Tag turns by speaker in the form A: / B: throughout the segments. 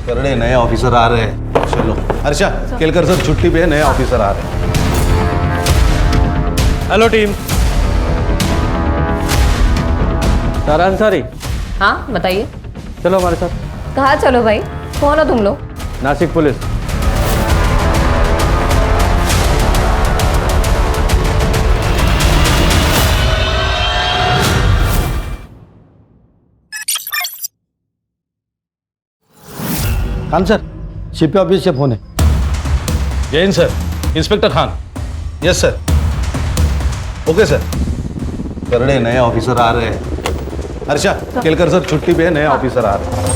A: करड़े नए ऑफिसर आ रहे हैं। चलो हर्षा, केलकर सर छुट्टी पे है, नए ऑफिसर आ रहे हैं।
B: Hello team. सारा अंसारी।
C: हाँ बताइए।
B: चलो हमारे साथ।
C: कहाँ चलो भाई? कौन हो तुम लोग?
B: Nashik police.
D: Khan sir, CP office से फोन है।
A: Jain sir, inspector Khan. Yes sir. Okay sir. Karade नए ऑफिसर आ रहे हैं। हर्षा, केलकर सर छुट्टी पे है, नए ऑफिसर आ रहे हैं।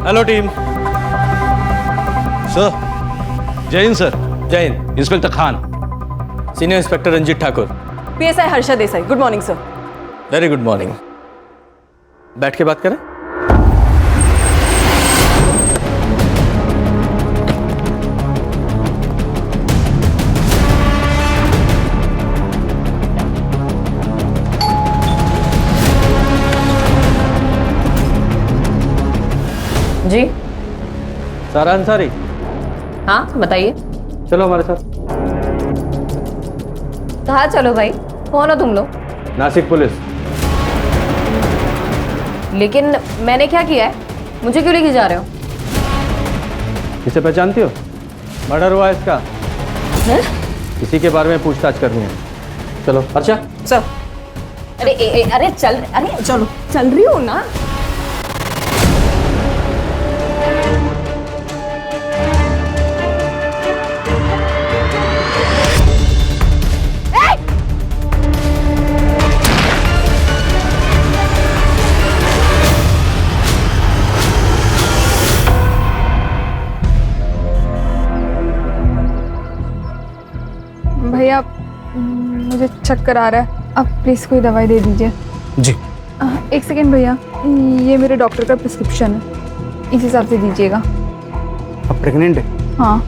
B: Hello team.
A: Sir. Jain sir.
B: Jain.
A: Inspector Khan.
B: Senior inspector Ranjit Thakur.
C: PSI Harsha Desai. Good morning sir.
B: Very good morning. बैठ के बात करें।
C: जी।
B: सारा अंसारी।
C: हाँ बताइए।
B: चलो हमारे साथ।
C: कहाँ चलो भाई? कौन हो तुम लोग?
B: नासिक पुलिस।
C: लेकिन मैंने क्या किया है? मुझे क्यों लेके जा रहे हो?
B: इसे पहचानती हो? मर्डर हुआ इसका।
C: हैं?
B: इसी के बारे में पूछताछ करनी है। चलो अच्छा।
C: सर। अरे चलो चल रही हो ना।
E: भैया मुझे चक्कर आ रहा है, आप प्लीज़ कोई दवाई दे दीजिए।
A: जी।
E: एक सेकेंड भैया, ये मेरे डॉक्टर का प्रिस्क्रिप्शन है, इस हिसाब से दीजिएगा।
D: आप प्रेग्नेंट है?
E: हाँ।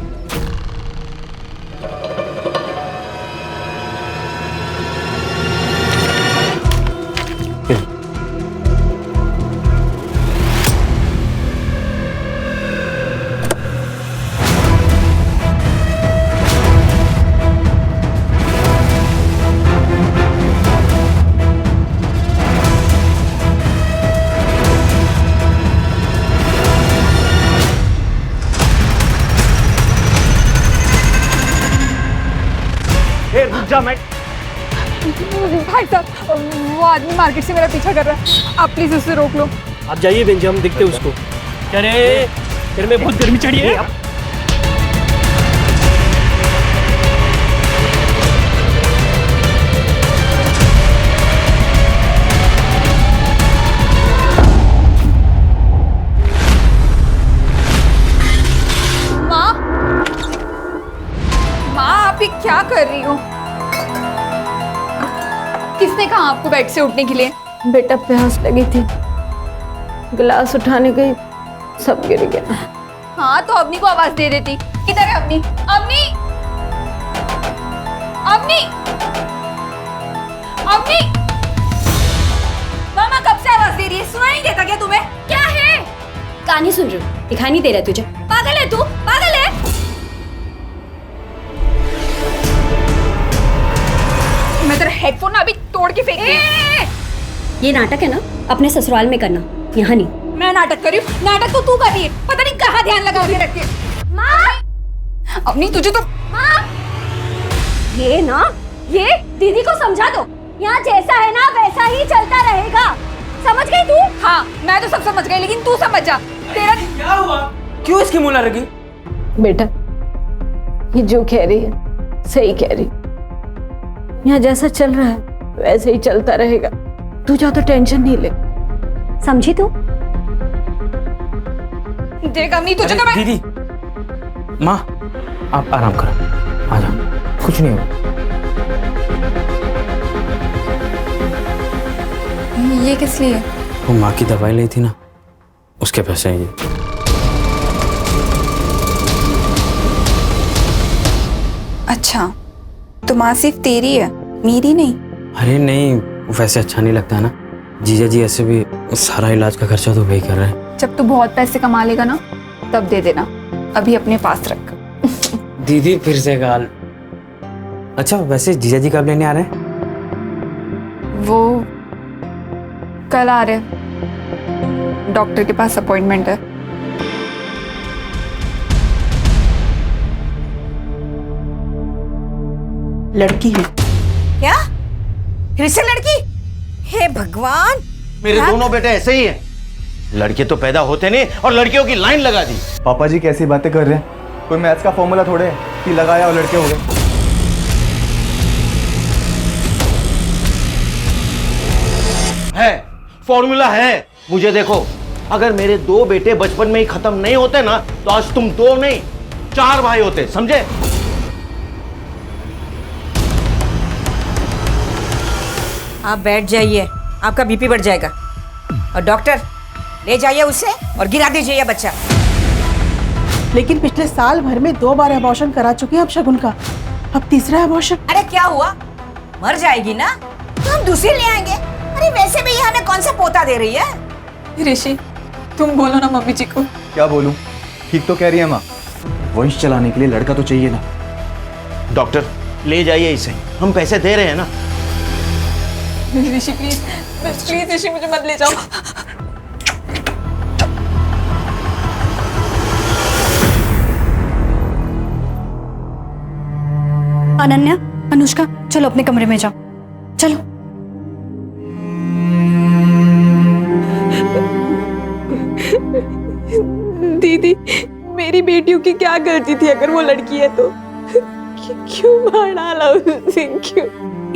E: भाई साहब, वो आदमी मार्केट से मेरा पीछा कर रहा है, आप प्लीज उससे रोक लो।
F: आप जाइए बेंजी, हम देखते हैं उसको। क्या रे, तेरे में बहुत गर्मी चढ़ी है।
E: माँ, आप ये क्या कर रही हो? किसने कहा आपको बेड से उठने के लिए?
C: बेटा प्यास लगी थी, गिलास उठाने गई, सब गिर गया।
E: हाँ तो अवनी को आवाज दे देती। किधर है अवनी? अवनी, अवनी, अवनी! मामा कब से आवाज दे रही है, सुनाई नहीं देता क्या तुम्हें? क्या है?
G: कहानी सुन रही हूँ, दिखाई नहीं दे रहा तुझे?
E: पागल है तू, पागल है। मैं तेरा हेडफोन अभी तोड़ के फेंक दूंगी।
G: ये नाटक है ना, अपने ससुराल में करना, यहाँ नहीं।
E: मैं नाटक कर रही हूँ? नाटक तो तू कर रही है, पता नहीं कहाँ ध्यान लगा के रखती है। माँ, अवनी तुझे तो।
G: माँ, ये ना, ये दीदी को समझा दो, यहाँ जैसा है ना वैसा ही चलता रहेगा, समझ गई तू?
E: हाँ मैं तो सब समझ गई, लेकिन तू समझ जा। तेरा
F: क्या हुआ? क्यों इसकी मुला लगी?
C: बेटा, ये जो कह रही है सही कह रही, यहाँ जैसा चल रहा है वैसे ही चलता रहेगा, तू ज्यादा टेंशन नहीं ले।
G: समझी तू?
E: देख अवनी तुझे तो मैं।
F: दीदी, माँ आप आराम करो, आ जाओ, कुछ नहीं होगा।
E: ये किस लिए?
F: वो माँ की दवाई ली थी ना, उसके पैसे हैं ये।
E: अच्छा, तो माँ सिर्फ तेरी है, मेरी नहीं?
F: अरे नहीं, वैसे अच्छा नहीं लगता है ना। जीजा जी ऐसे भी सारा इलाज का खर्चा तो वही कर रहे हैं।
E: जब तू बहुत पैसे कमा लेगा ना तब दे देना, अभी अपने पास रख।
F: दीदी फिर से गाल। अच्छा वैसे जीजा जी कब लेने आ रहे हैं?
E: वो कल आ रहे, डॉक्टर के पास अपॉइंटमेंट है।
H: लड़की है।
I: क्या? फिर से लड़की? हे भगवान!
A: मेरे दोनों बेटे ऐसे ही हैं। लड़के तो पैदा होते नहीं और लड़कियों की लाइन लगा दी।
B: पापा जी कैसी बातें कर रहे हैं? कोई मैथ्स का फॉर्मूला थोड़े है कि लगाया और लड़के हो गए।
A: है, फॉर्मूला है। मुझे देखो, अगर मेरे 2 बेटे बचपन में ही खत्म नहीं होते ना तो आज तुम 2 नहीं 4 भाई होते, समझे?
I: आप बैठ जाइए, आपका बीपी बढ़ जाएगा। और डॉक्टर ले जाइए उसे और गिरा दीजिए ये बच्चा।
H: लेकिन पिछले साल भर में 2 बार अबॉर्शन करा चुके हैं अब शगुन का, अब तीसरा अबॉर्शन।
I: अरे क्या हुआ, मर जाएगी ना तो हम दूसरी ले आएंगे। अरे वैसे भी ये हमें कौन सा पोता दे रही है?
E: ऋषि, तुम बोलो ना मम्मी जी को।
B: क्या बोलूं? ठीक तो कह रही है माँ, वंश चलाने के लिए लड़का तो चाहिए ना।
A: डॉक्टर ले जाइए इसे, हम पैसे दे रहे हैं ना।
E: ऋषि प्लीज, प्लीज ऋषि मुझे मत ले जाओ।
G: अनन्या, अनुष्का, चलो अपने कमरे में जाओ, चलो।
C: दीदी, मेरी बेटियों की क्या गलती थी? अगर वो लड़की है तो क्यों मार डाला उसे? क्यों?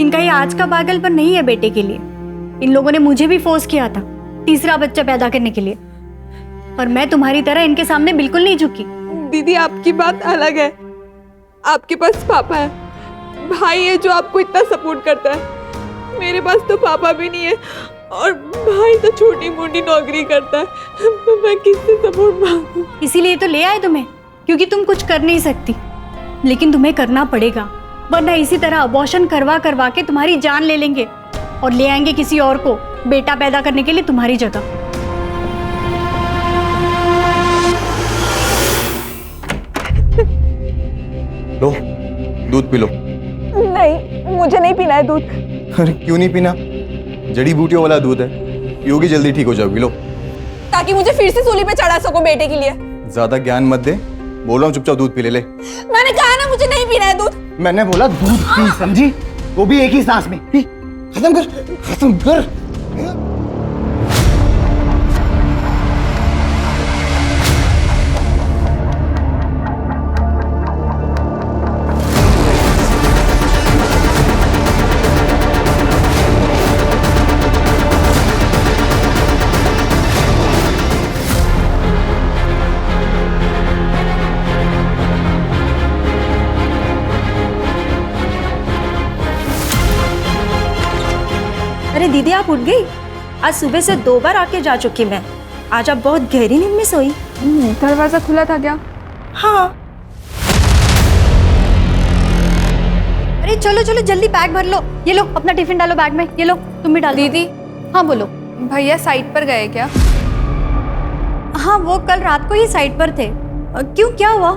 G: इनका ये आज का पागलपन नहीं है बेटे के लिए। इन लोगों ने मुझे भी फोर्स किया था तीसरा बच्चा पैदा करने के लिए, और मैं तुम्हारी तरह इनके सामने बिल्कुल नहीं झुकी।
C: दीदी, आपकी बात अलग है। आपके पास पापा है, भाई है जो आपको इतना सपोर्ट करता है। मेरे पास तो पापा भी नहीं है और भाई तो छोटी मोटी नौकरी करता है। मैं किससे सपोर्ट मांगूं?
G: इसीलिए तो ले आए तुम्हें, क्योंकि तुम कुछ कर नहीं सकती, लेकिन तुम्हें करना पड़ेगा, वरना इसी तरह अबॉर्शन करवा करवा के तुम्हारी जान ले लेंगे और ले आएंगे किसी और को बेटा पैदा करने के लिए तुम्हारी जगह।
B: लो, दूध पी लो।
C: नहीं, मुझे नहीं पीना है दूध।
B: अरे क्यों नहीं पीना? जड़ी बूटियों वाला दूध है, पियोगी जल्दी ठीक हो जाओगी। लो।
C: ताकि मुझे फिर से सूली पे चढ़ा सको बेटे के लिए।
B: ज्यादा ज्ञान मत दे, बोल रहा हूँ चुपचाप दूध पी ले।
C: मैंने कहा ना मुझे नहीं पीना है दूध।
D: मैंने बोला दूध पी, समझी? वो भी एक ही सांस में। पी, खत्म कर, खत्म कर।
G: अरे दीदी, आप उठ गई? आज सुबह से 2 बार आके जा चुकी मैं। आज आप बहुत गहरी नींद में सोई।
E: दरवाजा खुला था क्या?
G: हाँ। अरे चलो चलो जल्दी बैग भर लो। ये लो अपना टिफिन डालो बैग में। ये लो तुम भी डाल।
E: दीदी,
G: हाँ बोलो।
E: भैया साइट पर गए क्या?
G: हाँ, वो कल रात को ही साइट पर थे। क्यों, क्या हुआ?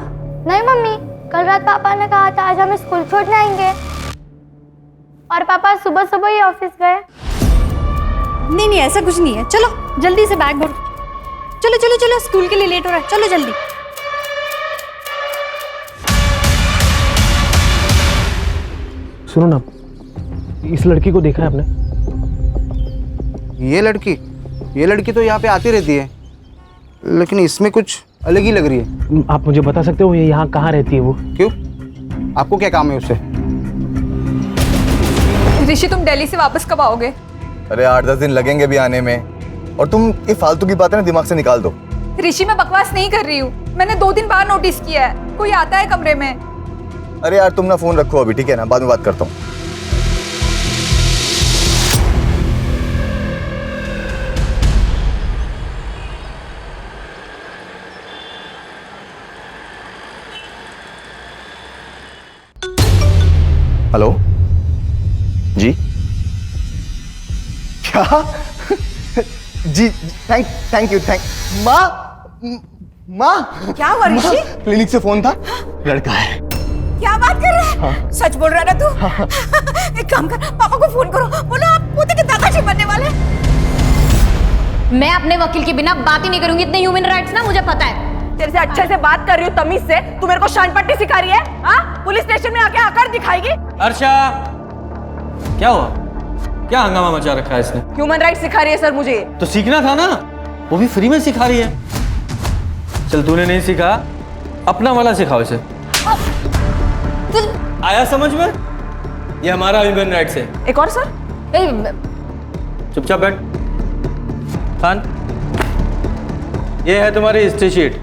J: नहीं मम्मी, कल रात पापा ने कहा था आज हम स्कूल छोड़ने आएंगे और पापा सुबह सुबह ही ऑफिस गए।
G: नहीं नहीं, ऐसा कुछ नहीं है। चलो जल्दी से बैग भरो। चलो चलो चलो, स्कूल के लिए लेट हो रहा है, चलो जल्दी।
F: सुनो ना, इस लड़की को देखा है आपने?
D: ये लड़की तो यहाँ पे आती रहती है, लेकिन इसमें कुछ अलग ही लग रही है।
F: आप मुझे बता सकते हो ये यहाँ कहाँ रहती है? वो
D: क्यों? आपको क्या काम है उससे?
E: ऋषि, तुम दिल्ली से वापस कब आओगे?
B: अरे 8-10 दिन लगेंगे भी आने में, और तुम ये फालतू की बातें ना दिमाग से निकाल दो।
E: ऋषि, मैं बकवास नहीं कर रही हूँ। मैंने 2 दिन बाद नोटिस किया है, कोई आता है कमरे में।
B: अरे यार तुम ना फोन रखो अभी, ठीक है ना? बाद में बात करता हूँ। हेलो जी क्या जी थैंक यू माँ माँ
I: क्या हुआ ऋषि?
B: क्लिनिक से फोन था, लड़का है।
I: क्या बात कर रहा है? सच बोल रहा है ना तू? एक काम कर, पापा को फोन करो, बोलो आप पोते के दादाजी बनने वाले।
E: मैं अपने वकील के बिना बात ही नहीं करूंगी। इतने ह्यूमन राइट्स ना मुझे पता है।
C: तेरे से अच्छे से बात कर रही हूँ तमीज से, तू मेरे को शान पट्टी सिखा रही है? हाँ, पुलिस स्टेशन में आके आकर दिखाएगी?
F: अर्षा, क्या हुआ? क्या हंगामा मचा रखा है इसने?
C: ह्यूमन राइट्स सिखा रही है सर मुझे।
F: तो सीखना था ना, वो भी फ्री में सिखा रही है। चल तूने नहीं सीखा, अपना वाला सिखाओ इसे। आया समझ में? ये हमारा ह्यूमन राइट्स है।
C: एक और सर?
F: चुपचाप बैठ। खान, ये है तुम्हारी हिस्ट्री शीट।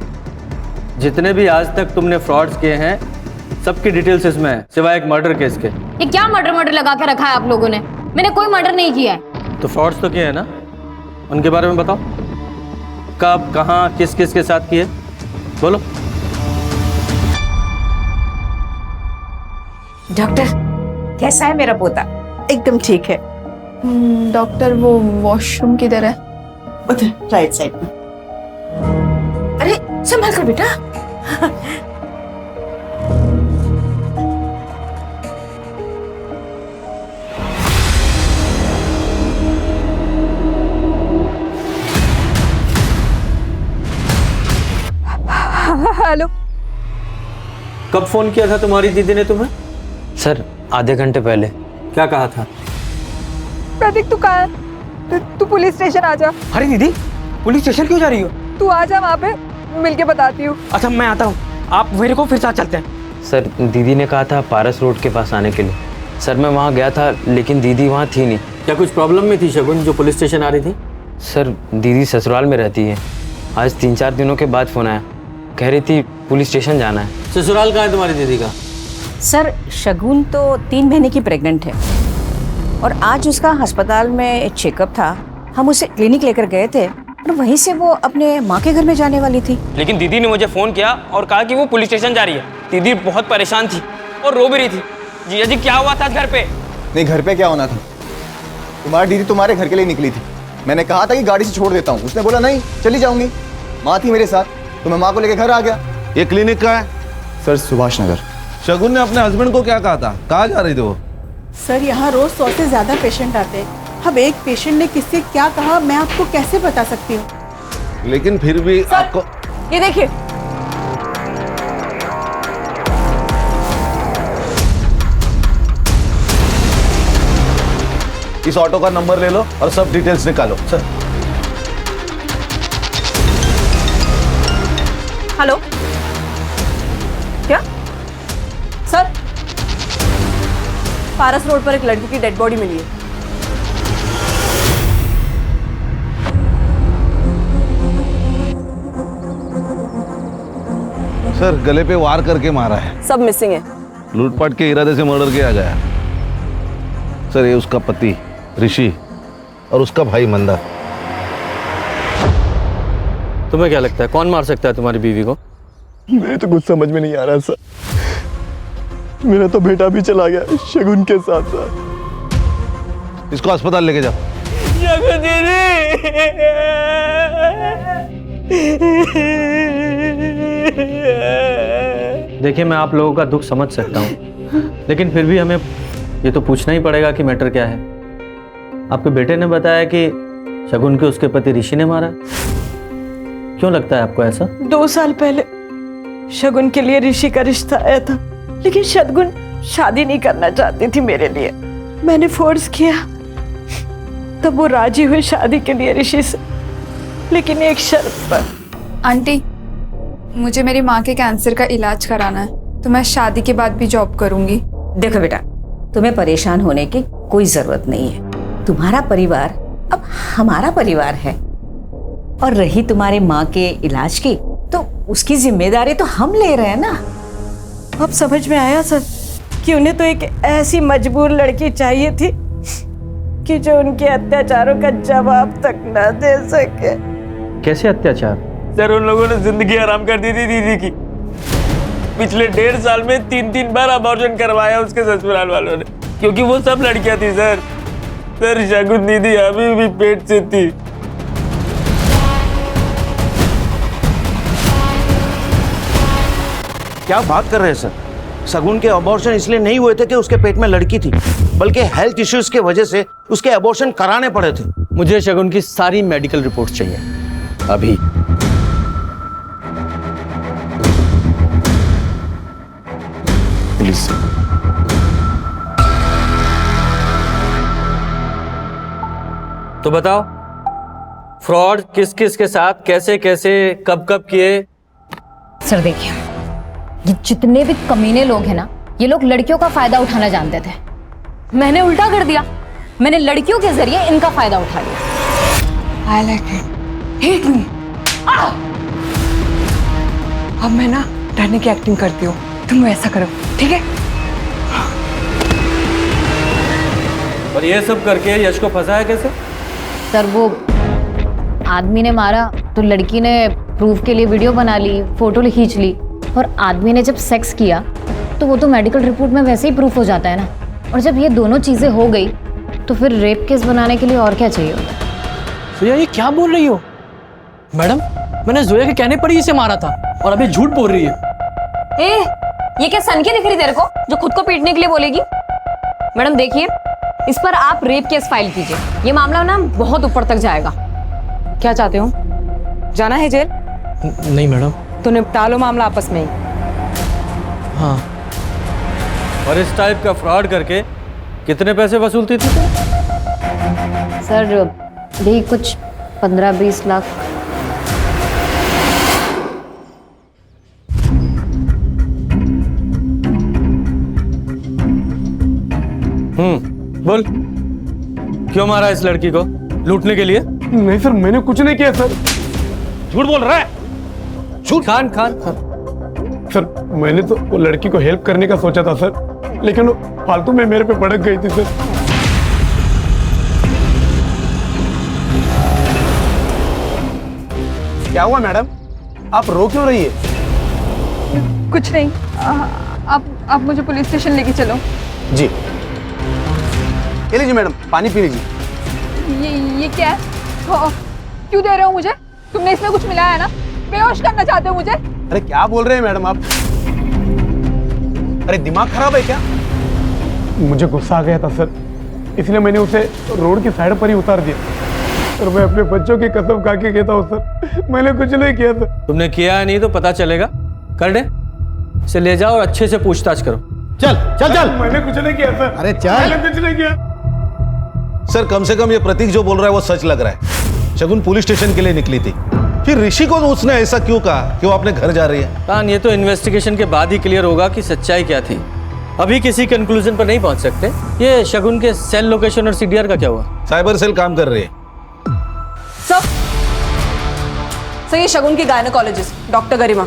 F: जितने भी आज तक तुमने फ्रॉड्स किए हैं, सबकी डिटेल्स इसमें है, सिवाय एक मर्डर केस के।
E: ये क्या मर्डर लगा के रखा है आप लोगों ने? मैंने कोई मर्डर नहीं किया है।
F: तो फ्रॉड्स तो किए हैं ना, उनके बारे में बताओ। कब, कहाँ, किस किस के साथ किए, बोलो।
I: डॉक्टर, कैसा है मेरा पोता?
H: एकदम ठीक है।
C: डॉक्टर वो वॉशरूम किधर है?
H: उधर राइट साइड में।
I: अरे संभाल कर बेटा।
C: हेलो,
F: कब फोन किया था तुम्हारी दीदी ने तुम्हें? सर, आधे घंटे पहले। क्या कहा था?
C: प्रतीक तू कहाँ है? तू पुलिस स्टेशन आ जा।
F: अरे दीदी, पुलिस स्टेशन क्यों जा रही हो?
C: तू आ जा, वहाँ पे मिलके बताती हूँ।
F: अच्छा मैं आता हूँ, आप मेरे को फिर साथ चलते हैं। सर, दीदी ने कहा था पारस रोड के पास आने के लिए। सर मैं वहाँ गया था, लेकिन दीदी वहाँ थी नहीं। क्या कुछ प्रॉब्लम में थी शगुन जो पुलिस स्टेशन आ रही थी? सर दीदी ससुराल में रहती है। आज 3-4 दिनों के बाद फोन आया, कह रही थी पुलिस स्टेशन जाना है। ससुराल कहाँ है तुम्हारी दीदी का?
I: सर शगुन तो 3 महीने की प्रेग्नेंट है और आज उसका अस्पताल में चेकअप था। हम उसे क्लिनिक लेकर गए थे और वहीं से वो अपने माँ के घर में जाने वाली थी।
F: लेकिन दीदी ने मुझे फोन किया और कहा कि वो पुलिस स्टेशन जा रही है। दीदी बहुत परेशान थी और रो भी रही थी। जीजा जी क्या हुआ था घर पे?
B: नहीं, घर पे क्या होना था? तुम्हारी दीदी तुम्हारे घर के लिए निकली थी। मैंने कहा था कि गाड़ी से छोड़ देता हूँ, उसने बोला नहीं चली जाऊंगी। माँ थी मेरे साथ, तो मैं माँ को लेकर घर आ गया।
A: ये क्लिनिक का है?
B: सर सुभाष नगर।
A: शगुन ने अपने हस्बैंड को क्या कहा था? कहाँ जा रही थी वो?
H: सर यहाँ रोज 100 से ज्यादा पेशेंट आते हैं। अब एक पेशेंट ने किससे क्या कहा मैं आपको कैसे बता सकती हूँ?
A: लेकिन फिर भी आपको
C: ये देखिए,
A: इस ऑटो का नंबर ले लो और सब डिटेल्स निकालो। सर
C: हेलो, क्या सर? पारस रोड पर एक लड़की की डेड बॉडी मिली है।
A: सर गले पे वार करके मारा है।
C: सब मिसिंग है।
A: लूटपाट के इरादे से मर्डर किया गया। सर ये उसका पति ऋषि और उसका भाई मंदा।
F: तुम्हें क्या लगता है कौन मार सकता है तुम्हारी बीवी को?
B: मेरे तो कुछ समझ में नहीं आ रहा सर। मेरा तो बेटा भी चला गया शगुन के साथ साथ।
A: इसको अस्पताल लेके जाओ।
F: देखिए मैं आप लोगों का दुख समझ सकता हूँ, लेकिन फिर भी हमें ये तो पूछना ही पड़ेगा कि मैटर क्या है। आपके बेटे ने बताया कि शगुन के उसके पति ऋषि ने मारा। क्यों लगता है आपको ऐसा?
H: 2 साल पहले शगुन के लिए ऋषि का रिश्ता आया था, लेकिन शगुन शादी नहीं करना चाहती थी मेरे लिए। मैंने फोर्स किया, तब वो राजी हुई शादी के लिए ऋषि से, लेकिन एक शर्त पर।
C: आंटी, मुझे मेरी माँ के कैंसर का इलाज कराना है, तो मैं शादी के बाद भी जॉब करूंगी।
I: देखो बेटा, तुम्हें परेशान होने की कोई जरूरत नहीं है। तुम्हारा परिवार अब हमारा परिवार है और रही तुम्हारे माँ के इलाज की, तो उसकी जिम्मेदारी तो हम ले रहे हैं ना।
H: अब समझ में आया सर कि उन्हें तो एक ऐसी मजबूर लड़की चाहिए थी कि जो उनके अत्याचारों का जवाब तक न दे सके।
F: कैसे अत्याचार? सर उन लोगों ने जिंदगी हराम कर दी थी दीदी की। पिछले 1.5 साल में 3 बार अबॉर्शन करवाया उसके ससुराल वालों ने, क्योंकि वो सब लड़कियां थी सर। सर शगुन दीदी अभी भी पेट से थी।
K: क्या बात कर रहे हैं सर? शगुन के अबॉर्शन इसलिए नहीं हुए थे कि उसके पेट में लड़की थी, बल्कि हेल्थ इश्यूज के वजह से उसके अबॉर्शन कराने पड़े थे।
F: मुझे शगुन की सारी मेडिकल रिपोर्ट चाहिए अभी।
K: प्लीज।
F: तो बताओ, फ्रॉड किस किस के साथ, कैसे कैसे, कब कब किए?
E: सर देखिए, ये जितने भी कमीने लोग हैं ना, ये लोग लड़कियों का फायदा उठाना जानते थे। मैंने उल्टा कर दिया, मैंने लड़कियों के जरिए इनका फायदा उठा लिया।
C: I like it, hit me. अब मैं ना डरने की एक्टिंग करती हूँ, तुम वैसा करो, ठीक है?
F: और ये सब करके यश को फंसाया कैसे?
E: सर वो आदमी ने मारा तो लड़की ने प्रूफ के लिए वीडियो बना ली, फोटो खींच ली, और आदमी ने जब सेक्स किया तो वो तो मेडिकल रिपोर्ट में वैसे ही प्रूफ हो जाता है ना। और जब ये दोनों चीजें हो गई तो फिर रेप केस बनाने के लिए और क्या चाहिए होता है?
L: जोया ये क्या बोल रही हो? मैडम मैंने जोया के कहने पर ही इसे मारा था और अभी झूठ बोल रही है।
E: ये क्या सनकी दिख रही तेरे को जो खुद को पीटने के लिए बोलेगी? मैडम देखिए, इस पर आप रेप केस फाइल कीजिए, ये मामला ना बहुत ऊपर तक जाएगा।
C: क्या चाहते हो, जाना है जेल?
L: नहीं मैडम।
C: तो निपटा लो मामला आपस में ही।
L: हाँ।
F: और इस टाइप का फ्रॉड करके कितने पैसे वसूलती थी तुम?
E: सर यही कुछ 15-20 लाख।
F: बोल, क्यों मारा इस लड़की को? लूटने के लिए?
L: नहीं सर, मैंने कुछ नहीं किया सर।
A: झूठ बोल रहा है?
F: झूठ। खान
L: सर मैंने तो वो लड़की को हेल्प करने का सोचा था सर, लेकिन वो फालतू में मेरे पे भड़क गई थी सर। क्या हुआ मैडम, आप रो क्यों रही है?
C: कुछ नहीं, आप मुझे पुलिस स्टेशन लेके चलो।
D: जी ये लीजिए मैडम, पानी पी लीजिए।
C: ये क्या है? क्यों दे रहे हो मुझे? तुमने इसमें कुछ मिलाया है ना? बेहोश करना चाहते हो मुझे?
D: अरे क्या बोल रहे हैं मैडम आप? अरे दिमाग खराब है क्या?
L: मुझे गुस्सा आ गया था सर, इसलिए मैंने उसे रोड की साइड पर ही उतार दिया। और मैं अपने बच्चों की कसम खा के कहता हूँ सर, मैंने कुछ नहीं किया सर।
F: तुमने किया नहीं तो पता चलेगा। कर दे, इसे ले जाओ और अच्छे से पूछताछ करो।
A: चल चल चल।
L: मैंने कुछ नहीं किया सर।
A: अरे चल।
L: मैंने कुछ नहीं किया
A: सर, कम से कम ये प्रतीक जो बोल रहा है वो सच लग रहा है। शगुन पुलिस स्टेशन के लिए निकली थी, फिर ऋषि को उसने ऐसा क्यों कहा कि वो अपने घर जा रही है?
F: कान, ये तो इन्वेस्टिगेशन के बाद ही क्लियर होगा कि सच्चाई क्या थी। अभी किसी कंक्लूजन पर नहीं पहुंच सकते। ये शगुन के सेल लोकेशन और सीडीआर का क्या हुआ?
A: साइबर सेल काम कर रही है।
C: सर ये शगुन की गायनेकोलॉजिस्ट डॉक्टर गरिमा।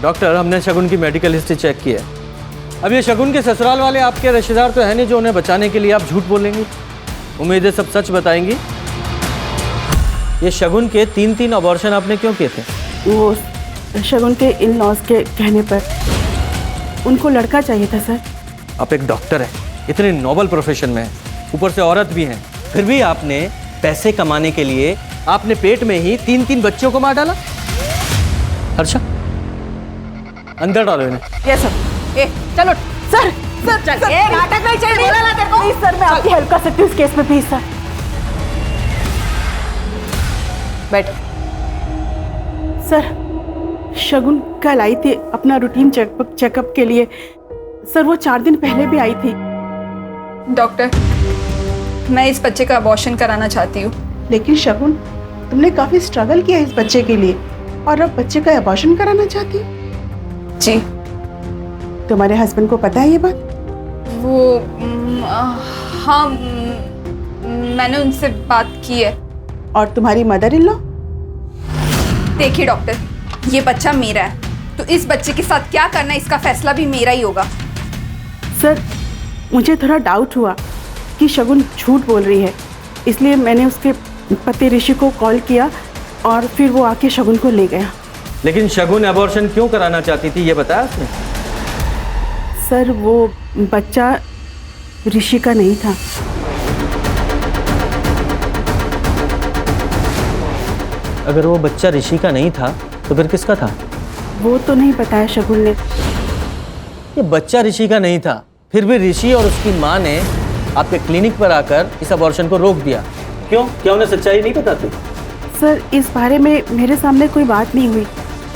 F: डॉक्टर, हमने शगुन की मेडिकल हिस्ट्री चेक की है। अब ये शगुन के ससुराल वाले आपके रिश्तेदार तो है नहीं जो उन्हें बचाने के लिए आप झूठ बोलेंगी। उम्मीद है सब सच बताएंगी। ये शगुन के 3 अबॉर्शन आपने क्यों किए थे?
M: वो शगुन के इन लॉज के कहने पर उनको लड़का चाहिए था सर।
F: आप एक डॉक्टर हैं, इतने नोबल प्रोफेशन में हैं, ऊपर से औरत भी हैं, फिर भी आपने पैसे कमाने के लिए आपने पेट में ही 3 बच्चों को मार डाला। हर्षा, अंदर डालो इन्हें।
C: ये सर, चलो सर। सर एक नाटक नहीं चाहिए, बोला ना तेरे को।
M: प्लीज सर, मैं आपकी हेल्प कर सकती हूँ इस केस में, प्लीज सर।
C: बैठ।
M: सर शगुन कल आई थी अपना रूटीन चेकअप के लिए। सर वो 4 दिन पहले भी आई थी।
C: डॉक्टर, मैं इस बच्चे का अबॉर्शन कराना चाहती हूँ।
M: लेकिन शगुन, तुमने काफी स्ट्रगल किया इस बच्चे के लिए और अब बच्चे का अबॉर्शन कराना चाहती हो?
C: जी।
M: तुम्हारे हस्बैंड को पता है ये बात?
C: वो हाँ, मैंने उनसे बात की है।
M: और तुम्हारी मदर इन लॉ?
C: देखिए डॉक्टर, ये बच्चा मेरा है, तो इस बच्चे के साथ क्या करना है इसका फैसला भी मेरा ही होगा।
M: सर मुझे थोड़ा डाउट हुआ कि शगुन झूठ बोल रही है, इसलिए मैंने उसके पति ऋषि को कॉल किया और फिर वो आके शगुन को ले गया।
F: लेकिन शगुन अबॉर्शन क्यों कराना चाहती थी ये बताया उसने?
M: सर वो बच्चा ऋषि का नहीं था।
F: अगर वो बच्चा ऋषि का नहीं था तो फिर किसका था?
M: वो तो नहीं बताया शगुन ने।
F: ये बच्चा ऋषि का नहीं था, फिर भी ऋषि और उसकी माँ ने आपके क्लिनिक पर आकर इस अबॉर्शन को रोक दिया। क्यों? क्या उन्हें सच्चाई नहीं पता थी?
M: सर इस बारे में मेरे सामने कोई बात नहीं हुई,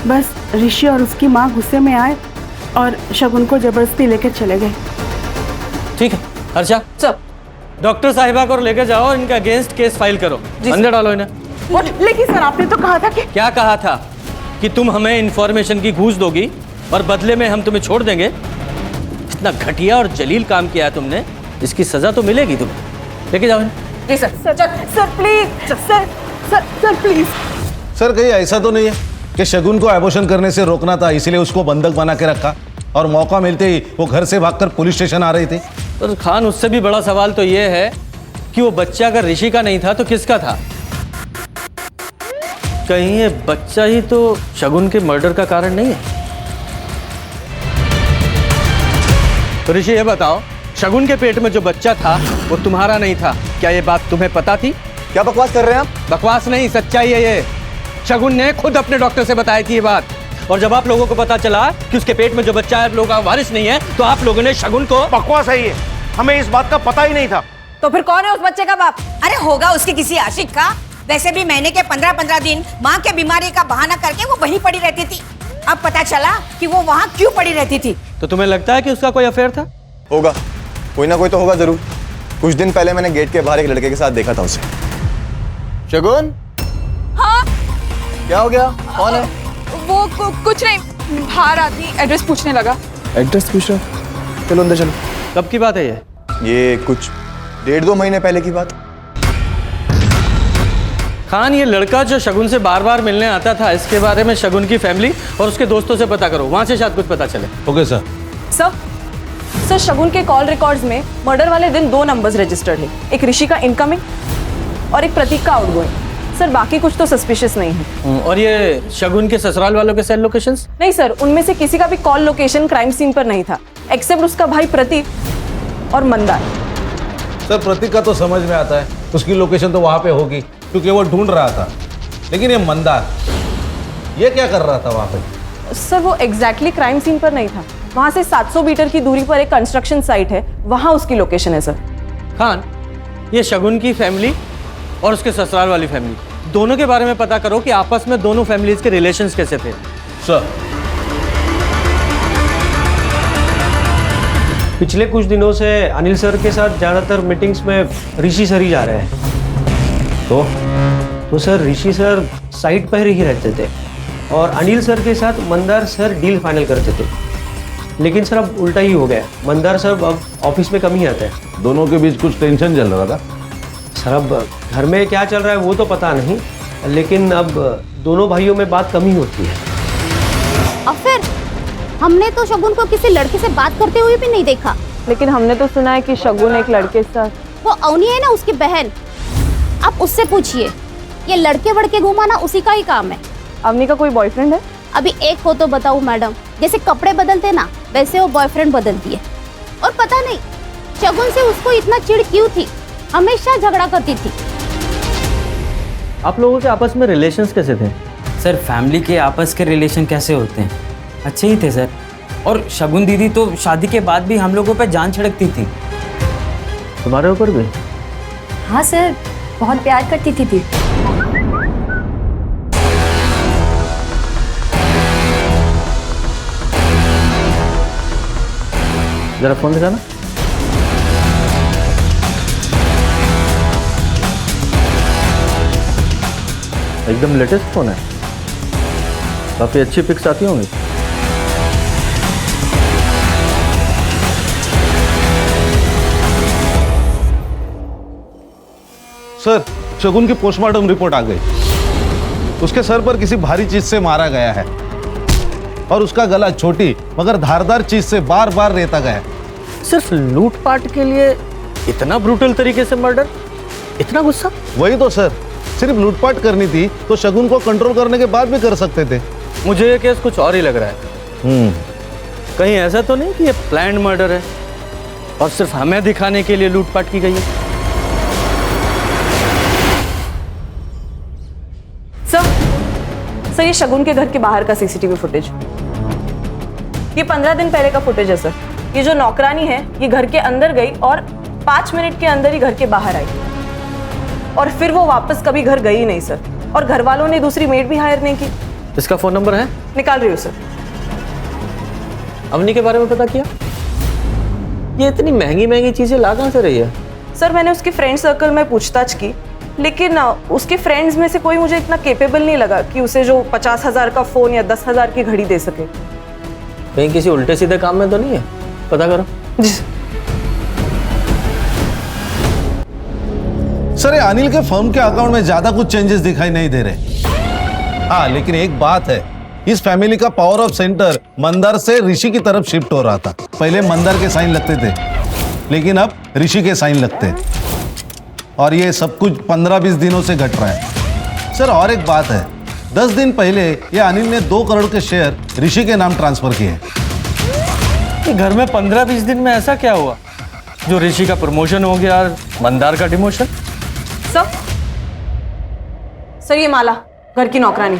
M: बस ऋषि और उसकी माँ गुस्से में आए और शगुन को जबरदस्ती लेकर चले गए।
F: ठीक है हर्षा,
H: सर
F: डॉक्टर साहिबा को लेकर जाओ और इनका अगेंस्ट केस फाइल करो। अंदर डालो इन्हें।
M: लेकिन सर आपने तो कहा था कि
F: क्या कहा था? कि तुम हमें इंफॉर्मेशन की घूस दोगी और बदले में हम तुम्हें छोड़ देंगे। इतना घटिया और जलील काम किया है तुमने, इसकी सजा तो मिलेगी तुम्हें। लेके जाओ इन्हें।
H: जी sir. Sir please sir please.
A: Sir कहीं ऐसा तो नहीं है कि शगुन को एबॉर्शन करने से रोकना था, इसलिए उसको बंधक बना के रखा और मौका मिलते ही वो घर से भागकर पुलिस स्टेशन आ रही थी?
F: और खान उससे भी बड़ा सवाल तो ये है कि वो बच्चा अगर ऋषि का नहीं था तो किसका था? कहीं ये बच्चा ही तो शगुन के मर्डर का कारण नहीं है? तो ऋषि ये बताओ, शगुन के पेट में जो बच्चा था वो तुम्हारा नहीं था, क्या ये बात तुम्हें पता थी?
B: क्या बकवास कर रहे हैं आप?
F: बकवास नहीं, सच्चाई है ये। शगुन ने खुद अपने डॉक्टर से बताई थी ये बात, और जब आप लोगों को पता चला कि उसके पेट में जो बच्चा है आप लोगों का वारिस नहीं है, तो आप लोगों ने शगुन को।
K: बकवास है ये, हमें इस बात का पता ही नहीं था।
H: तो फिर कौन है उस बच्चे का बाप?
I: अरे होगा उसके किसी आशिक का। वैसे भी महीने के 15-15 दिन माँ के बीमारी का बहाना करके वो वहीं पड़ी रहती थी। अब पता चला कि वो वहाँ क्यों पड़ी रहती थी।
F: तो तुम्हें लगता है कि उसका कोई अफेयर था?
B: होगा, कोई ना कोई तो होगा जरूर। कुछ दिन पहले मैंने गेट के बाहर एक लड़के के साथ देखा था उसे। शगुन?
C: हाँ
B: क्या हो गया? कौन है?
C: वो कुछ नहीं, बाहर आदमी एड्रेस पूछने लगा।
B: एड्रेस पूछ रहा? चलो अंदर चलो।
F: कब की बात है
B: ये कुछ 1.5-2 महीने पहले की बात।
F: खान, ये लड़का जो शगुन से बार बार मिलने आता था, इसके बारे में शगुन की फैमिली और उसके दोस्तों से पता करो, वहां से शायद कुछ पता चले।
A: Okay sir.
H: सर शगुन के कॉल रिकॉर्ड्स में मर्डर वाले दिन 2 नंबर्स रजिस्टर्ड है, एक ऋषि का इनकमिंग और एक प्रतीक का आउटगोइंग। सर बाकी कुछ तो सस्पिशियस नहीं है।
F: और ये शगुन के ससुराल वालों के सेल लोकेशंस?
H: नहीं सर, उनमें से किसी का भी कॉल लोकेशन क्राइम सीन पर नहीं था, एक्सेप्ट उसका भाई प्रतीक और मंदार।
A: सर प्रतीक का तो समझ में आता है, उसकी लोकेशन तो वहाँ पे होगी क्योंकि वो ढूंढ रहा था, लेकिन ये मंदार ये क्या कर रहा था वहाँ पे?
H: सर वो एग्जैक्टली क्राइम सीन पर नहीं था, वहाँ से 700 मीटर की दूरी पर एक कंस्ट्रक्शन साइट है, वहाँ उसकी लोकेशन है। सर
F: खान, ये शगुन की फैमिली और उसके ससुराल वाली फैमिली दोनों के बारे में पता करो कि आपस में दोनों फैमिलीज के रिलेशंस कैसे थे।
A: सर
N: पिछले कुछ दिनों से अनिल सर के साथ ज़्यादातर मीटिंग्स में ऋषि सर ही जा रहे हैं। तो सर ऋषि सर साइट पर ही रहते थे और अनिल सर के साथ मंदार सर डील फाइनल करते थे। लेकिन सर अब उल्टा ही हो गया, मंदार सर अब ऑफिस में कम ही आते हैं।
A: दोनों के बीच कुछ टेंशन चल रहा था?
N: सर अब घर में क्या चल रहा है वो तो पता नहीं, लेकिन अब दोनों भाइयों में बात कम ही होती है।
J: और फिर हमने तो शगुन को किसी लड़के से बात करते हुए भी नहीं देखा।
H: लेकिन हमने तो सुना है कि शगुन एक लड़के के साथ।
J: वो अवनी है ना उसकी बहन, आप उससे पूछिए, ये लड़के वड़के घुमाना उसी का ही काम है।
H: अवनी का कोई बॉयफ्रेंड है?
J: अभी एक हो तो बताऊं मैडम, जैसे कपड़े बदलते ना वैसे वो बॉयफ्रेंड बदलती है। और पता नहीं शगुन से उसको इतना चिढ़ क्यों थी, हमेशा झगड़ा करती थी।
F: आप लोगों के आपस में रिलेशंस कैसे थे?
O: सर फैमिली के आपस के रिलेशन कैसे होते हैं, अच्छे ही थे सर। और शगुन दीदी तो शादी के बाद भी हम लोगों पे जान छिड़कती थी।
F: तुम्हारे ऊपर भी?
G: हाँ सर, बहुत प्यार करती थी।
F: जरा फोन दिखाना। एकदम लेटेस्ट फोन है, काफी अच्छी पिक्स आती होंगी।
A: सर शगुन की पोस्टमार्टम रिपोर्ट आ गई। उसके सर पर किसी भारी चीज से मारा गया है और उसका गला छोटी मगर धारदार चीज से बार बार रेता गया है।
F: सिर्फ लूटपाट के लिए इतना ब्रूटल तरीके से मर्डर, इतना गुस्सा?
A: वही तो सर, सिर्फ लूटपाट करनी थी तो शगुन को कंट्रोल करने के बाद भी कर सकते थे,
F: मुझे ये केस कुछ और ही लग रहा है। कहीं ऐसा तो नहीं कि ये प्लान्ड मर्डर है और सिर्फ हमें दिखाने के लिए लूटपाट की गई है?
P: सर ये शगुन के घर के बाहर का सीसीटीवी फुटेज, ये 15 दिन पहले का फुटेज है सर। ये जो नौकरानी है ये घर के अंदर गई और 5 मिनट के अंदर ही घर के बाहर आई और फिर वो वापस कभी घर गई नहीं सर। और घर वालों ने दूसरी मेड भी हायर नहीं की।
F: इसका फोन नंबर है?
P: निकाल रही हूँ सर।
F: अवनी के बारे में पता किया? ये इतनी महंगी महंगी चीजें ला कहाँ से रही है?
P: सर मैंने उसके फ्रेंड सर्कल में पूछताछ की, लेकिन उसके फ्रेंड्स में से कोई मुझे इतना केपेबल नहीं लगा कि उसे जो 50,000 का फोन या 10,000 की घड़ी दे सके।
F: कहीं किसी उल्टे सीधे काम में तो नहीं है? पता करो।
P: जी
A: सर, ये अनिल के फर्म के अकाउंट में ज्यादा कुछ चेंजेस दिखाई नहीं दे रहे। हाँ, लेकिन एक बात है, इस फैमिली का पावर ऑफ सेंटर मंदार से ऋषि की तरफ शिफ्ट हो रहा था। पहले मंदार के साइन लगते थे, लेकिन अब ऋषि के साइन लगते हैं। और ये सब कुछ 15-20 दिनों से घट रहा है। सर, और एक बात है, 10 दिन पहले ये अनिल ने 2 करोड़ के शेयर ऋषि के नाम ट्रांसफर किए।
F: घर में 15-20 दिन में ऐसा क्या हुआ जो ऋषि का प्रमोशन हो गया और मंदार का डिमोशन?
P: सर ये माला, घर की नौकरानी।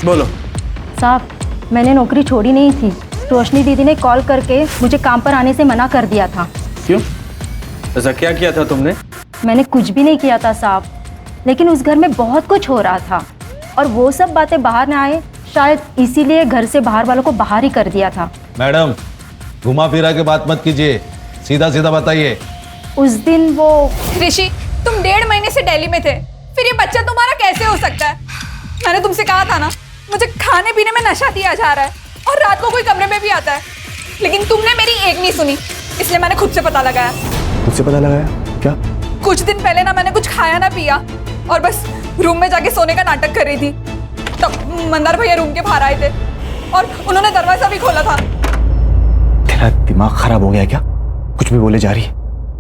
F: बोलो।
Q: साहब, मैंने नौकरी छोड़ी नहीं थी। रोशनी दीदी ने कॉल करके मुझे काम पर आने से मना कर दिया था।
F: क्यों? ऐसा क्या किया था तुमने?
Q: मैंने कुछ भी नहीं किया था साहब, लेकिन उस घर में बहुत कुछ हो रहा था और वो सब बातें बाहर ना आए, शायद इसीलिए घर से बाहर वालों को बाहर ही कर दिया था।
A: मैडम, घुमा फिरा के बात मत कीजिए, सीधा सीधा बताइए।
Q: उस दिन वो
C: ऋषि, तुम 1.5 महीने से दिल्ली में थे, फिर ये बच्चा तुम्हारा कैसे हो सकता है? मैंने तुमसे कहा था ना, मुझे खाने पीने में नशा दिया जा रहा है और रात को कोई कमरे में भी आता है, लेकिन तुमने मेरी एक नहीं सुनी, इसलिए मैंने खुद से पता लगाया।
B: खुद से पता लगाया? क्या?
C: कुछ दिन पहले ना मैंने कुछ खाया ना पिया और बस रूम में जाके सोने का नाटक कर रही थी, तब मंदार भैया रूम के बाहर आए थे और उन्होंने दरवाजा भी खोला था।
B: तेरा दिमाग खराब हो गया क्या? कुछ भी बोले जा रही है।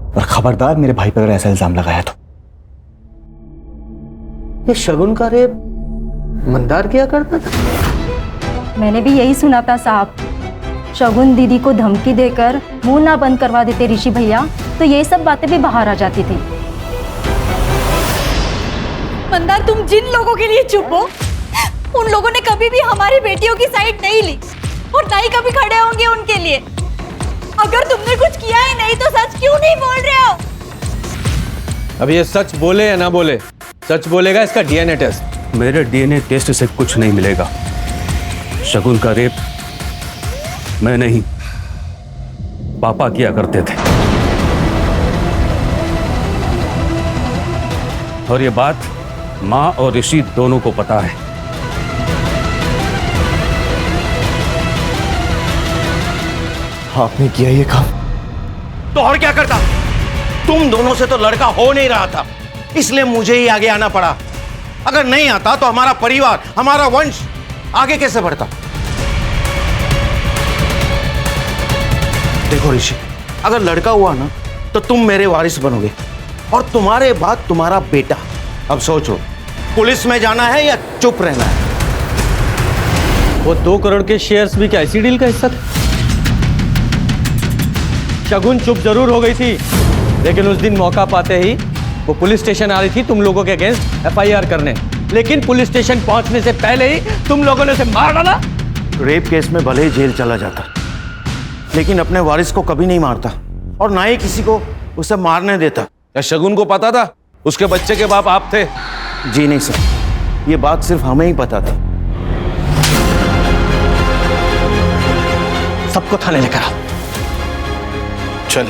B: और खबरदार मेरे भाई पर अगर ऐसा इल्जाम लगाया तो।
N: ये शगुन का रेप मंदार किया करता था?
Q: मैंने भी यही सुना था साहब। शगुन दीदी को धमकी देकर मुंह ना बंद करवा देते ऋषि भैया, तो ये सब बातें भी बाहर आ जाती थी।
G: मंदार, तुम जिन लोगों के लिए चुप हो, उन लोगों ने कभी भी हमारी बेटियों की साइड नहीं ली और ना ही कभी खड़े होंगे उनके लिए। अगर तुमने कुछ किया ही नहीं तो सच क्यों नहीं बोल रहे हो?
F: अब ये सच बोले या ना बोले, सच बोलेगा इसका डीएनए टेस्ट।
R: मेरे डीएनए टेस्ट से कुछ नहीं मिलेगा। शगुन का रेप मैं नहीं, पापा किया करते थे। और ये बात माँ और ऋषि दोनों को पता है।
B: आपने किया ये काम?
K: तो और क्या करता? तुम दोनों से तो लड़का हो नहीं रहा था, इसलिए मुझे ही आगे आना पड़ा। अगर नहीं आता तो हमारा परिवार, हमारा वंश आगे कैसे बढ़ता? देखो ऋषि, अगर लड़का हुआ ना तो तुम मेरे वारिस बनोगे और तुम्हारे बाद तुम्हारा बेटा। अब सोचो, पुलिस में जाना है या चुप रहना है?
F: वो 2 करोड़ के शेयर्स भी क्या इसी डील का हिस्सा थे? शगुन चुप जरूर हो गई थी, लेकिन उस दिन मौका पाते ही वो पुलिस स्टेशन आ रही थी तुम लोगों के अगेंस्ट एफआईआर करने, लेकिन पुलिस स्टेशन पहुंचने से पहले ही तुम लोगों ने उसे मार डाला।
K: रेप केस में भले ही जेल चला जाता, लेकिन अपने वारिस को कभी नहीं मारता और ना ही किसी को उसे मारने देता।
A: क्या शगुन को पता था उसके बच्चे के बाप आप थे?
K: जी नहीं सर, ये बात सिर्फ हमें ही पता था।
B: सबको थाने लेकर आओ।
A: चल।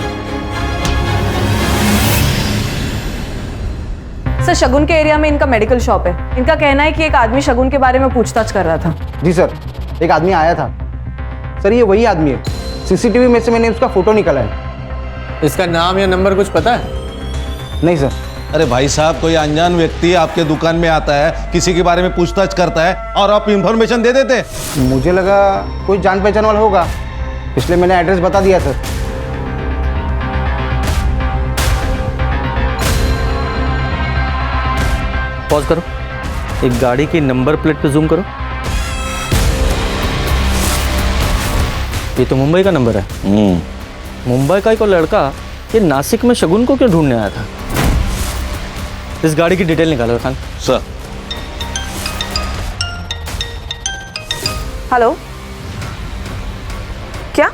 P: सर शगुन के एरिया में इनका मेडिकल शॉप है। इनका कहना है कि एक आदमी शगुन के बारे में पूछताछ कर रहा था।
D: जी सर, एक आदमी आया था। सर ये वही आदमी है, सीसीटीवी में से मैंने उसका फोटो निकाला है।
F: इसका नाम या नंबर कुछ पता है?
D: नहीं सर।
A: अरे भाई साहब, कोई अनजान व्यक्ति आपके दुकान में आता है, किसी के बारे में पूछताछ करता है और आप इंफॉर्मेशन दे देते?
D: मुझे लगा कोई जान पहचान वाला होगा, इसलिए मैंने एड्रेस बता दिया सर।
F: पॉज करो। एक गाड़ी की नंबर प्लेट पे जूम करो। ये तो मुंबई का नंबर है। मुंबई का एक और लड़का ये नासिक में शगुन को क्यों ढूंढने आया था? इस गाड़ी की डिटेल निकालो खान।
K: सर।
P: हेलो, क्या?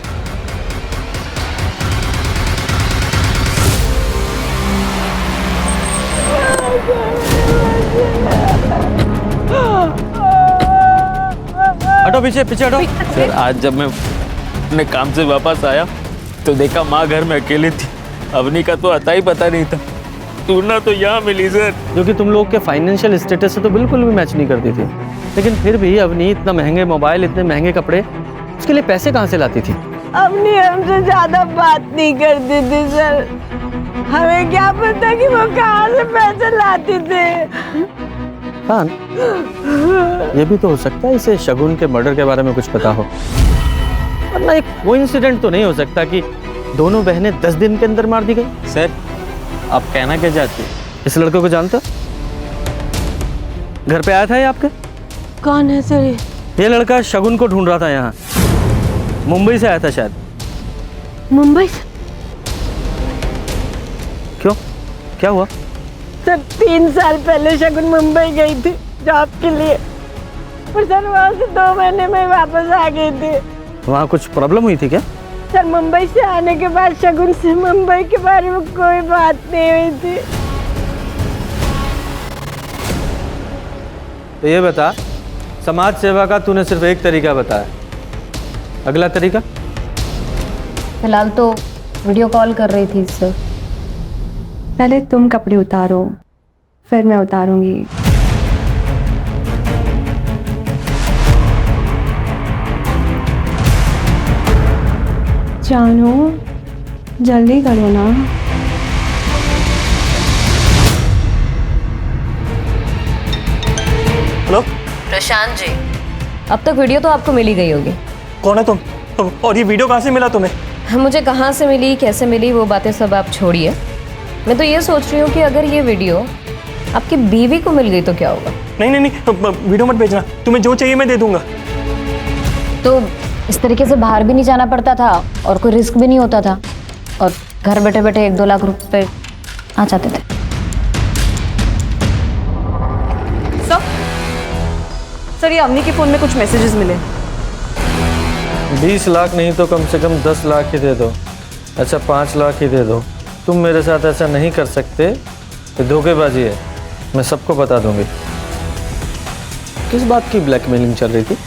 F: हटो पीछे पीछे हटो। सर आज जब मैं अपने काम से वापस आया तो देखा माँ घर में अकेली थी। अवनी का तो अता ही पता नहीं था। टूरना तो यहाँ मिली सर, जो कि तुम लोग के फाइनेंशियल स्टेटस से तो बिल्कुल भी मैच नहीं करती थी। लेकिन फिर भी अवनी इतना महंगे मोबाइल, इतने महंगे कपड़े, उसके लिए पैसे कहाँ से लाती थी?
H: अपनी हमसे ज्यादा बात नहीं करती थी सर। हमें क्या पता कि वो कहाँ से पैसे लाती थे।
F: खान, ये भी तो हो सकता है इसे शगुन के मर्डर के बारे में कुछ पता हो, वरना एक कोइंसिडेंट तो नहीं हो सकता कि दोनों बहनें 10 दिन के अंदर मार दी गई। सर आप कहना क्या चाहते हैं? इस लड़के को जानते हो? घर पे आया था ये आपके?
H: कौन है सर
F: ये लड़का शगुन को ढूंढ रहा था यहाँ, मुंबई से आया था शायद।
H: मुंबई से?
F: क्यों, क्या हुआ?
H: सर 3 साल पहले शगुन मुंबई गई थी जॉब के लिए, और सर वहाँ से 2 महीने में वापस आ गई थी।
F: वहाँ कुछ प्रॉब्लम हुई थी क्या?
H: सर मुंबई से आने के बाद शगुन से मुंबई के बारे में कोई बात नहीं हुई थी।
F: तो ये बता, समाज सेवा का तूने सिर्फ एक तरीका बताया, अगला तरीका?
E: फिलहाल तो वीडियो कॉल कर रही थी सर।
Q: पहले तुम कपड़े उतारो, फिर मैं उतारूंगी। जानो, जल्दी करो ना।
P: हेलो
E: प्रशांत जी, अब तक वीडियो तो आपको मिल ही गई होगी।
P: कौन है तुम? और ये वीडियो कहाँ से मिला तुम्हें?
E: मुझे कहाँ से मिली, कैसे मिली, वो बातें सब आप छोड़िए। मैं तो ये सोच रही हूँ कि अगर ये वीडियो आपकी बीवी को मिल गई तो क्या होगा?
P: नहीं नहीं नहीं, वीडियो मत भेजना। तुम्हें जो चाहिए मैं दे दूंगा।
E: तो इस तरीके से बाहर भी नहीं जाना पड़ता था और कोई रिस्क भी नहीं होता था, और घर बैठे बैठे 1-2 लाख रुपए आ जाते थे।
P: सर ये अवनी के फोन में कुछ मैसेजेस मिले।
F: 20 लाख नहीं तो कम से कम 10 लाख ही दे दो। अच्छा 5 लाख ही दे दो। तुम मेरे साथ ऐसा नहीं कर सकते, ये धोखेबाजी है, मैं सबको बता दूंगी। किस बात की ब्लैकमेलिंग चल रही थी?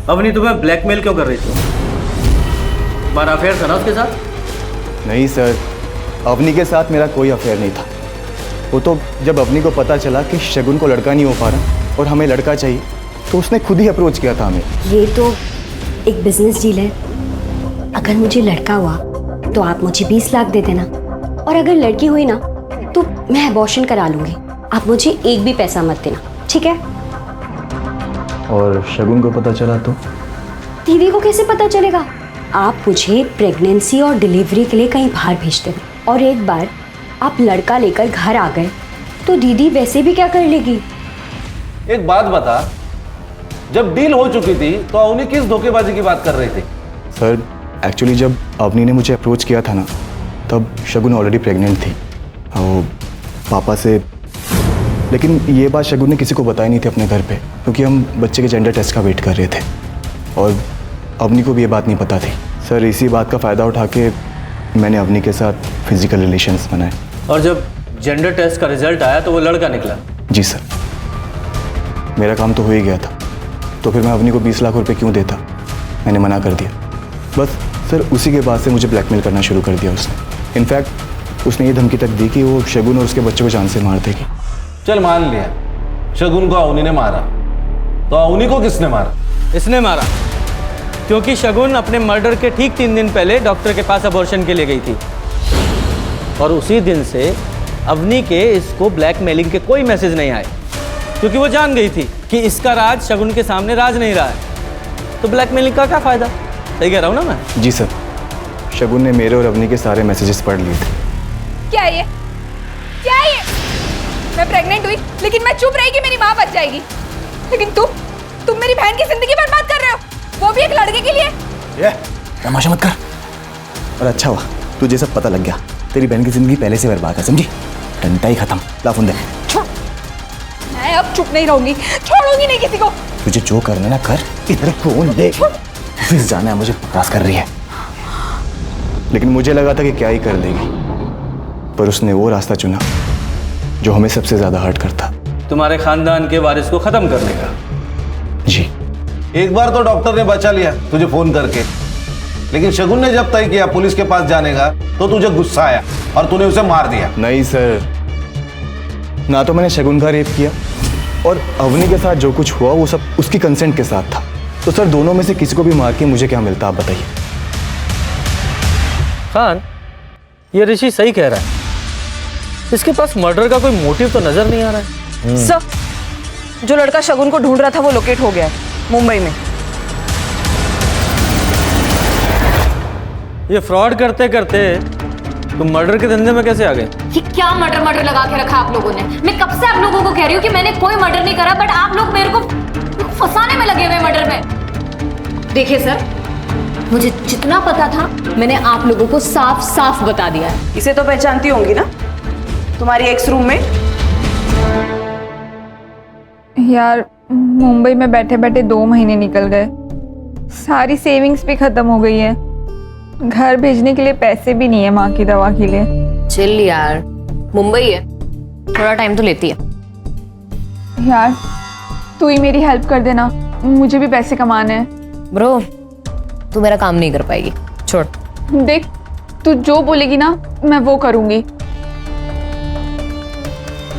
F: अवनी तुम्हें ब्लैकमेल क्यों कर रही थी? तुम्हारा अफेयर था ना उसके साथ?
B: नहीं सर, अवनी के साथ मेरा कोई अफेयर नहीं था। वो तो जब अवनी को पता चला कि शगुन को लड़का नहीं हो पा रहा और हमें लड़का चाहिए, तो उसने खुद ही अप्रोच किया था हमें।
S: ये तो एक बिजनेस डील है। अगर मुझे लड़का हुआ तो आप मुझे 20 लाख दे देना, और अगर लड़की हुई ना तो मैं अबॉर्शन करा लूँगी। आप मुझे एक भी पैसा मत देना, ठीक है?
B: और शगुन को पता चला तो?
S: दीदी को कैसे पता चलेगा? आप मुझे प्रेगनेंसी और डिलीवरी के लिए कहीं बाहर भेज देना, और एक बार आप लड़का लेकर घर आ गए तो दीदी वैसे भी क्या कर लेगी?
A: एक बात बता, जब डील हो चुकी थी तो अवनी किस धोखेबाजी की बात कर रही थी?
B: सर एक्चुअली जब अवनी ने मुझे अप्रोच किया था ना, तब शगुन ऑलरेडी प्रेग्नेंट थी और पापा से। लेकिन ये बात शगुन ने किसी को बताई नहीं थी अपने घर पे, क्योंकि हम बच्चे के जेंडर टेस्ट का वेट कर रहे थे, और अवनी को भी ये बात नहीं पता थी। सर इसी बात का फ़ायदा उठा के मैंने अवनी के साथ फिजिकल रिलेशंस बनाए।
F: और जब जेंडर टेस्ट का रिजल्ट आया तो वो लड़का निकला?
B: जी सर, मेरा काम तो हो ही गया था, तो फिर मैं अवनी को 20 लाख रुपए क्यों देता? मैंने मना कर दिया। बस सर उसी के बाद से मुझे ब्लैकमेल करना शुरू कर दिया उसने। इनफैक्ट उसने ये धमकी तक दी कि वो शगुन और उसके बच्चों को जान से मार देगी।
A: चल मान लिया शगुन को अवनी ने मारा, तो अवनी को किसने मारा?
F: इसने मारा, क्योंकि शगुन अपने मर्डर के ठीक 3 दिन पहले डॉक्टर के पास अबॉर्शन के लिए गई थी, और उसी दिन से अवनी के इसको ब्लैकमेलिंग के कोई मैसेज नहीं आए, क्योंकि वो जान गई थी कि इसका राज शगुन के सामने राज नहीं रहा है। तो ब्लैकमेलिंग का क्या फायदा? सही कह रहा हूँ ना मैं?
B: जी सर, शगुन ने मेरे और अवनी के सारे मैसेजेस पढ़ लिए थे।
C: क्या ये क्या है ये? मैं प्रेग्नेंट हुई लेकिन मैं चुप रही कि मेरी माँ बच जाएगी, लेकिन तुम मेरी बहन की जिंदगी बर्बाद कर रहे हो, वो भी एक लड़के के लिए।
B: ये तमाशा मत कर। और अच्छा हुआ तुझे सब पता लग गया, तेरी बहन की जिंदगी पहले से बर्बाद है, समझी? डंडा ही खत्म। ला फोन दे।
C: मैं अब चुप नहीं रहूंगी, छोड़ूंगी नहीं किसी को।
B: तुझे जो करना ना कर, इधर फोन दे। ऑफिस जाना है मुझे, बकवास कर रही है। लेकिन मुझे लगा था कि क्या ही कर देगी, पर उसने वो रास्ता चुना जो हमें सबसे ज्यादा हर्ट करता।
R: तुम्हारे खानदान के वारिस को खत्म करने का।
B: जी।
A: एक बार तो डॉक्टर ने बचा लिया तुझे फोन करके, लेकिन शगुन ने जब तय किया पुलिस के पास जाने का तो तुझे गुस्सा आया और तूने उसे मार दिया।
B: नहीं सर, ना तो मैंने शगुन का रेप किया और अवनी के साथ जो कुछ हुआ वो सब उसकी कंसेंट के साथ था। तो सर दोनों में से किसी को भी मार के मुझे क्या मिलता, आप बताइए।
N: खान, ये ऋषि सही कह रहा है, इसके पास मर्डर का कोई मोटिव तो नजर नहीं आ रहा है।
P: सर, जो लड़का शगुन को ढूंढ रहा था वो लोकेट हो गया है मुंबई में।
N: ये फ्रॉड करते करते तुम मर्डर के धंधे में कैसे आ गए?
E: ये क्या मर्डर लगा के रखा आप लोगों ने? मैं कब से आप लोगों को कह रही हूँ कि मैंने कोई मर्डर नहीं करा, बट आप लोग मेरे को फंसाने में लगे हुए मर्डर में। देखिए सर, मुझे जितना पता था मैंने आप लोगों को साफ साफ बता दिया है।
P: इसे तो पहचानती होंगी ना, तुम्हारी एक्स रूममेट।
C: यार मुंबई में बैठे बैठे 2 महीने निकल गए, सारी सेविंग्स भी खत्म हो गई है, घर भेजने के लिए पैसे भी नहीं है माँ की दवा के लिए।
E: चिल यार, मुंबई है, थोड़ा टाइम तो लेती है।
C: यार तू ही मेरी हेल्प कर देना, मुझे भी पैसे कमाने हैं।
E: ब्रो, तू मेरा काम नहीं कर पाएगी, छोड़।
C: देख, तू जो बोलेगी ना मैं वो करूंगी।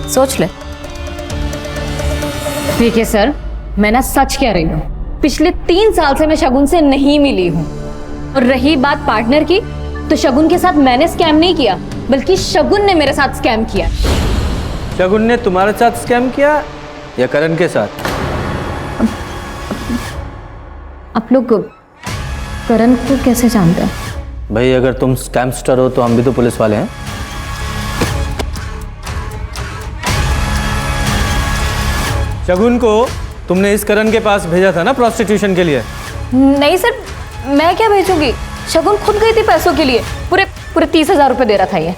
E: सोच ले। देखिए सर, मैं ना सच कह रही हूँ, पिछले 3 साल से मैं शगुन से नहीं मिली हूँ। और रही बात पार्टनर की, तो शगुन के साथ मैंने स्कैम नहीं किया, बल्कि शगुन ने मेरे साथ स्कैम किया।
N: शगुन ने तुम्हारे साथ स्कैम किया या करण के साथ?
E: आप लोग करण को कैसे जानते हैं?
N: भाई अगर तुम स्कैमस्टर हो तो हम भी तो पुलिस वाले हैं। शगुन को तुमने इस करण के पास भेजा था ना प्रोस्टिट्यूशन के लिए?
E: नहीं सर, मैं क्या भेजूंगी, शगुन खुद गई थी पैसों के लिए, पूरे 30,000 रुपए दे रहा था ये।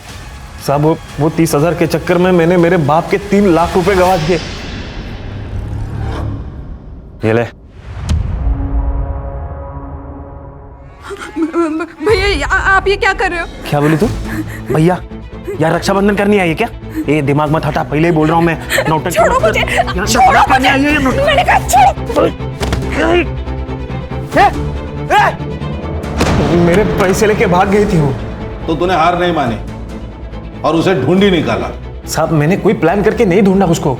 L: साहब वो 30,000 के चक्कर में मैंने मेरे बाप के 3 लाख रुपए गवा दिए। ये ले।
C: भैया आप ये क्या कर रहे हो?
L: क्या बोली तू? भैया यार रक्षाबंधन करनी आई है क्या? ये दिमाग मत हटा, पहले ही बोल रहा हूँ मैं। नौटंकी
C: छोड़ो मुझे, छोड़ो मुझे, मैंने कहा छोड़ो।
L: मेरे पैसे लेके भाग गई थी वो।
A: तो तूने हार नहीं मानी और उसे ढूंढ ही निकाला।
L: साहब मैंने कोई प्लान करके नहीं ढूंढा उसको।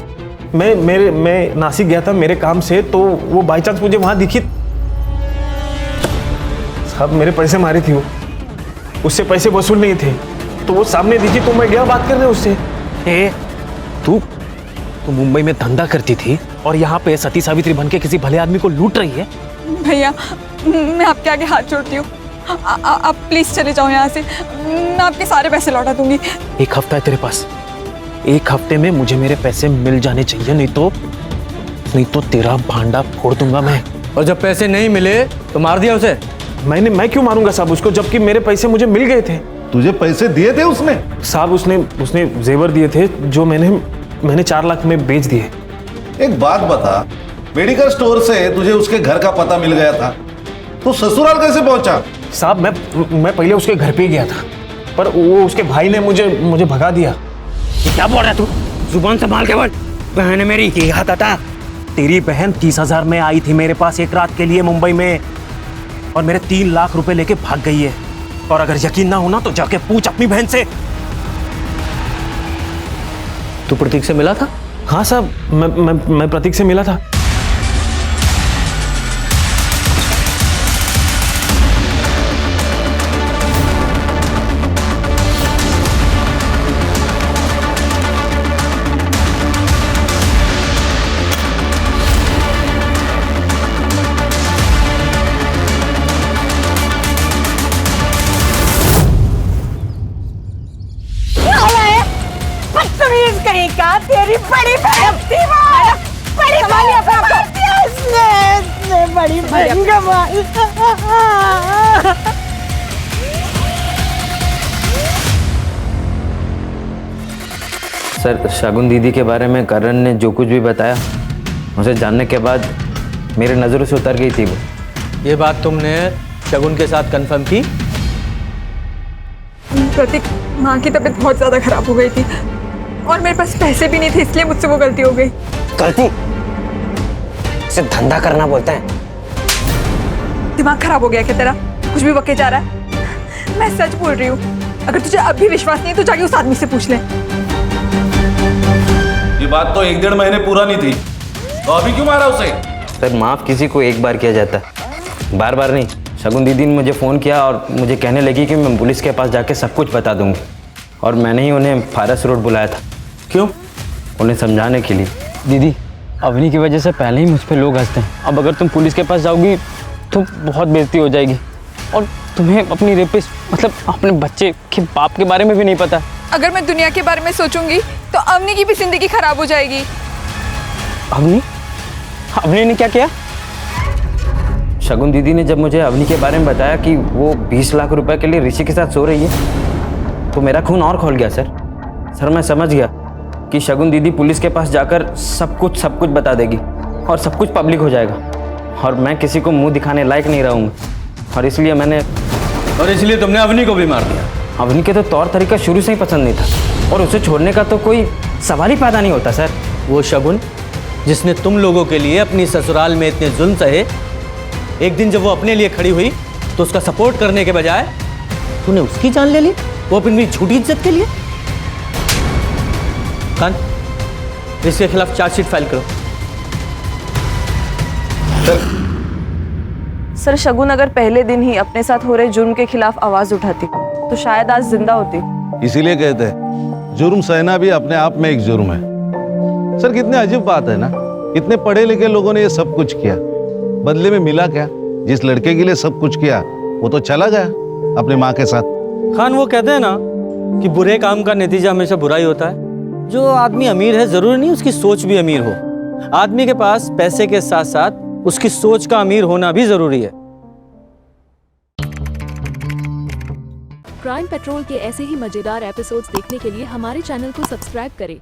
L: मैं नासिक गया था मेरे काम से, तो वो बाई चांस मुझे वहां दिखी। साहब मेरे पैसे मारे थी वो, उससे पैसे वसूल नहीं थे, तो वो सामने दिखी तो मैं गया बात करने उससे।
T: तू मुंबई में धंधा करती थी और यहाँ पे सती सावित्री बन के किसी भले आदमी को लूट रही है?
C: भैया मैं आपके आगे हाथ जोड़ती हूँ, आप प्लीज चले जाओ यहाँ से, मैं आपके सारे पैसे लौटा दूंगी।
T: 1 हफ्ता है तेरे पास, 1 हफ्ते में मुझे मेरे पैसे मिल जाने चाहिए, नहीं तो तेरा भांडा फोड़ दूंगा मैं।
N: और जब पैसे नहीं मिले तो मार दिया उसे?
L: मैं क्यों मारूंगा साहब उसको, जबकि मेरे पैसे मुझे मिल गए थे।
A: तुझे पैसे दिए थे उसने?
L: साहब उसने जेवर दिए थे जो मैंने 4 लाख में बेच दिए।
A: एक बात बता, मेडिकल स्टोर से तुझे उसके घर का पता मिल गया था, तो ससुराल कैसे पहुंचा?
L: साहब मैं पहले उसके घर पे ही गया था, पर वो उसके भाई ने मुझे भगा दिया।
T: ये क्या बोल रहा है तू? जुबान संभाल के बोल। बहन है मेरी, ये हाथ हटा। तेरी बहन 30,000 में आई थी मेरे पास 1 रात के लिए मुंबई में, और मेरे 3 लाख रुपए लेके भाग गई है। और अगर यकीन ना होना तो जाके पूछ अपनी बहन से।
N: तू प्रतीक से मिला था?
L: हाँ साहब, मैं प्रतीक से मिला था।
H: माँ तेरी बड़ी बहन थी वो। बड़ी बड़ी बहन का माँ।
F: सर शगुन दीदी के बारे में करण ने जो कुछ भी बताया उसे जानने के बाद मेरे नज़रों से उतर गई थी वो।
N: ये बात तुमने शगुन के साथ कंफर्म की?
C: प्रतीक, माँ की तबीयत बहुत ज़्यादा खराब हो गई थी और मेरे पास पैसे भी नहीं थे, इसलिए मुझसे वो गलती हो गई।
T: गलती? इसे धंधा करना बोलते हैं।
C: दिमाग खराब हो गया क्या तेरा? कुछ भी बके जा रहा है। मैं सच बोल रही हूँ, अगर तुझे अब भी विश्वास नहीं है तो जाके उस आदमी से पूछ ले।
A: ये बात तो 1-1.5 महीने पूरा नहीं थी, तो अभी क्यों मारा उसे?
F: सर माफ़ किसी को एक बार किया जाता है, बार बार नहीं। शगुन दीदी ने मुझे फ़ोन किया और मुझे कहने लगी कि मैं पुलिस के पास जाके सब कुछ बता दूंगी, और मैंने ही उन्हें फारस रोड बुलाया था।
N: क्यों?
F: उन्हें समझाने के लिए।
O: दीदी, अवनी की वजह से पहले ही मुझ पे लोग हंसते हैं। अब अगर तुम पुलिस के पास जाओगी तो बहुत बेइज्जती हो जाएगी, और तुम्हें अपनी रेपिस्ट मतलब अपने बच्चे के बाप के बारे में भी नहीं पता।
C: अगर मैं दुनिया के बारे में सोचूंगी तो अवनी की भी जिंदगी खराब हो जाएगी।
O: अवनी? अवनी ने क्या किया?
F: शगुन दीदी ने जब मुझे अवनी के बारे में बताया कि वो 20 लाख रुपए के लिए ऋषि के साथ सो रही है, तो मेरा खून और खौल गया सर। मैं समझ गया कि शगुन दीदी पुलिस के पास जाकर सब कुछ बता देगी और सब कुछ पब्लिक हो जाएगा, और मैं किसी को मुंह दिखाने लायक नहीं रहूँगा, और इसलिए तुमने अवनी को भी मार दिया। अवनी के तो तौर तरीका शुरू से ही पसंद नहीं था, और उसे छोड़ने का तो कोई सवाल ही पैदा नहीं होता सर।
N: वो शगुन जिसने तुम लोगों के लिए अपनी ससुराल में इतने जुल्म सहे, एक दिन जब वो अपने लिए खड़ी हुई तो उसका सपोर्ट करने के बजाय तूने उसकी जान ले ली, वो अपनी झूठी इज्जत के लिए। खान, इसके खिलाफ चार्जशीट फाइल करो।
P: सर शगुन अगर पहले दिन ही अपने साथ हो रहे जुर्म के खिलाफ आवाज उठाती तो शायद आज जिंदा होती।
A: इसीलिए कहते हैं जुर्म सहना भी अपने आप में एक जुर्म है। सर कितने अजीब बात है ना, इतने पढ़े लिखे लोगों ने ये सब कुछ किया, बदले में मिला क्या? जिस लड़के के लिए सब कुछ किया वो तो चला गया अपनी माँ के साथ।
N: खान, वो कहते हैं ना कि बुरे काम का नतीजा हमेशा बुरा ही होता है। जो आदमी अमीर है जरूरी नहीं उसकी सोच भी अमीर हो। आदमी के पास पैसे के साथ साथ उसकी सोच का अमीर होना भी जरूरी है।
U: क्राइम पेट्रोल के ऐसे ही मजेदार एपिसोड्स देखने के लिए हमारे चैनल को सब्सक्राइब करें